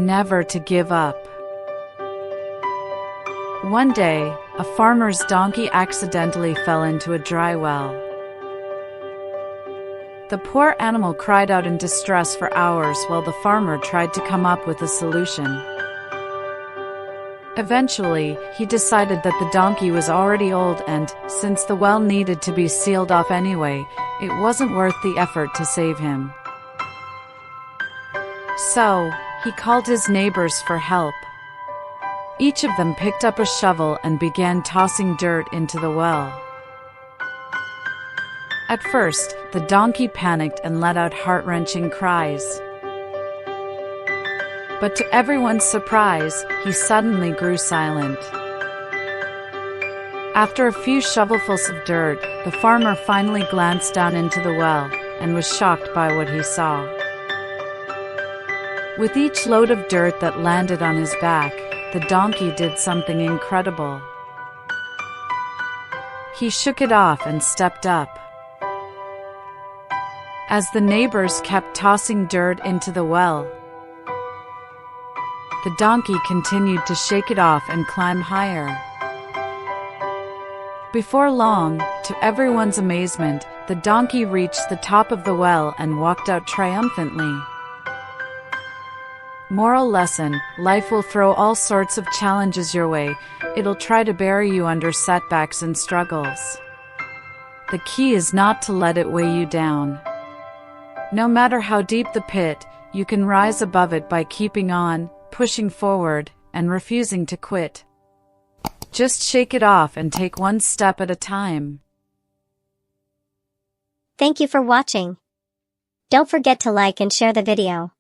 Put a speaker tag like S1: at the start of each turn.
S1: never to give up. One day, a farmer's donkey accidentally fell into a dry well. The poor animal cried out in distress for hours while the farmer tried to come up with a solution. Eventually, he decided that the donkey was already old and, since the well needed to be sealed off anyway, it wasn't worth the effort to save him. So, he called his neighbors for help. Each of them picked up a shovel and began tossing dirt into the well. At first, the donkey panicked and let out heart-wrenching cries. But to everyone's surprise, he suddenly grew silent. After a few shovelfuls of dirt, the farmer finally glanced down into the well and was shocked by what he saw. With each load of dirt that landed on his back, the donkey did something incredible. He shook it off and stepped up. As the neighbors kept tossing dirt into the well, the donkey continued to shake it off and climb higher. Before long, to everyone's amazement, the donkey reached the top of the well and walked out triumphantly. Moral lesson: life will throw all sorts of challenges your way. It'll try to bury you under setbacks and struggles. The key is not to let it weigh you down. No matter how deep the pit, you can rise above it by keeping on, pushing forward, and refusing to quit. Just shake it off and take one step at a time.
S2: Thank you for watching. Don't forget to like and share the video.